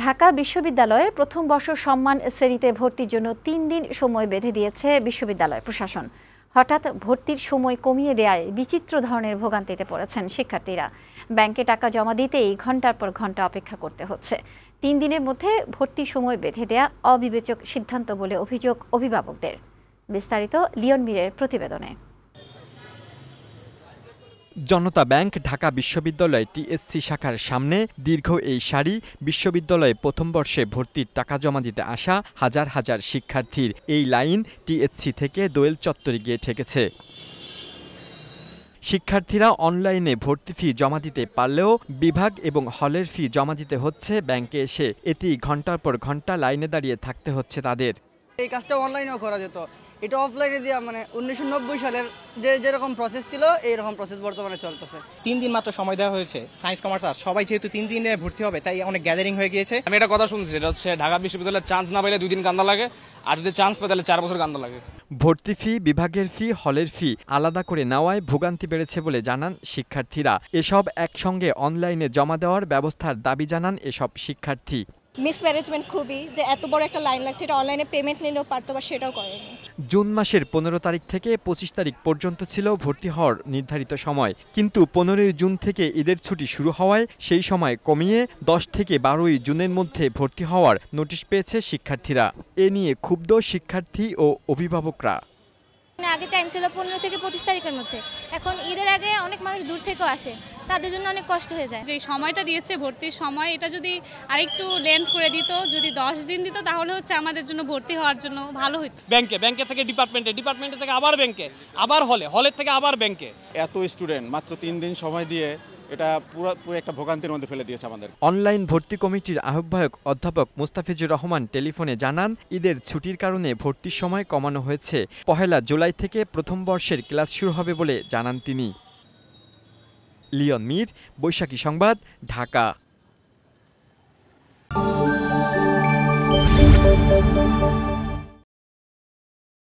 ঢাকা বিশ্ববিদ্যালয়ে প্রথম বর্ষ সম্মান শ্রেণীতে ভর্তির জন্য ৩ দিন সময় বেঁধে দিয়েছে বিশ্ববিদ্যালয় প্রশাসন। হঠাৎ ভর্তির সময় কমিয়ে দেওয়ায় বিচিত্র ধরনের ভোগান্তিতে পড়েছেন শিক্ষার্থীরা। ব্যাংকে টাকা জমা দিতেই ঘণ্টার পর ঘণ্টা অপেক্ষা করতে হচ্ছে। ৩ দিনের মধ্যে ভর্তির সময় বেঁধে দেয়া অবিবেচক সিদ্ধান্ত বলে অভিযোগ অভিভাবকদের। বিস্তারিত লিওন মীরের প্রতিবেদনে। জনতা ব্যাংক ঢাকা বিশ্ববিদ্যালয় টিএসসি শাখার সামনে দীর্ঘ এই সারি। বিশ্ববিদ্যালয়ে প্রথম বর্ষে ভর্তির টাকা জমা দিতে আসা হাজার হাজার শিক্ষার্থীর এই লাইন টিএসসি থেকে দোয়েল চত্বরে গিয়ে ঠেকেছে। শিক্ষার্থীরা অনলাইনে ভর্তি ফি জমা দিতে পারলেও বিভাগ এবং হলের ফি জমা দিতে হচ্ছে ব্যাংকে এসে। এতেই ঘন্টার পর ঘন্টা লাইনে দাঁড়িয়ে থাকতে হচ্ছে তাদের। এই কাজটা অনলাইনেও করা যেত, এটা অফলাইনে দিয়ে 1990 সালের যেরকম প্রসেস ছিল এইরকম প্রসেস বর্তমানে চলতেছে। 3 দিন মাত্র সময় দেওয়া হয়েছে। সায়েন্স কমার্স আর্টস সবাই যেহেতু 3 দিনে ভর্তি হবে তাই অনেক গ্যাদারিং হয়ে গিয়েছে। আমি একটা কথা শুনছি, সেটা হচ্ছে ঢাকা বিশ্ববিদ্যালয়ের চান্স না পেলে 2 দিন কান্দা লাগে, আর যদি চান্স পায় তাহলে 4 বছর কান্দা লাগে। ভর্তি ফি, বিভাগের ফি, হলের ফি আলাদা করে নেওয়ায় ভোগান্তি বেড়েছে বলে জানান শিক্ষার্থীরা। এসব একসঙ্গে অনলাইনে জমা দেওয়ার ব্যবস্থার দাবি জানান এসব শিক্ষার্থী। মিসম্যানেজমেন্ট খুবই, যে এত বড় একটা লাইন লাগছে, এটা অনলাইনে পেমেন্ট নিলেও পারতো, বা সেটাও করেনি। জুন মাসের 15 তারিখ থেকে 25 তারিখ পর্যন্ত ছিল ভর্তি হওয়ার নির্ধারিত সময়, কিন্তু 15ই জুন থেকে ঈদের ছুটি শুরু হওয়ায় সেই সময় কমিয়ে 10 থেকে 12ই জুনের মধ্যে ভর্তি হওয়ার নোটিশ পেয়েছে শিক্ষার্থীরা। এ নিয়ে ক্ষুব্ধ শিক্ষার্থী ও অভিভাবকরা। আগে টাইম ছিল 15 থেকে 25 তারিখের মধ্যে, এখন ঈদের আগে অনেক মানুষ দূর থেকেও আসে, তাদের জন্য অনেক কষ্ট হয়ে যায়। যে সময়টা দিয়েছে ভর্তির সময়, এটা যদি আরেকটু লেন্থ করে দিত, যদি 10 দিন দিত, তাহলে হচ্ছে আমাদের জন্য ভর্তি হওয়ার জন্য ভালো হতো। ব্যাংকে থেকে ডিপার্টমেন্টে থেকে আবার ব্যাংকে, আবার হলের থেকে আবার ব্যাংকে। এত স্টুডেন্ট মাত্র 3 দিন সময় দিয়ে এটা পুরো একটা ভোগান্তির মধ্যে ফেলে দিয়েছে আমাদের। অনলাইন ভর্তি কমিটির আহ্বায়ক অধ্যাপক মুস্তাফিজুর রহমান টেলিফোনে জানান, ঈদের ছুটির কারণে ভর্তির সময় কমানো হয়েছে। 1 জুলাই থেকে প্রথম বর্ষের ক্লাস শুরু হবে বলে জানান তিনি। লিওন মীর, বৈশাখী সংবাদ, ঢাকা।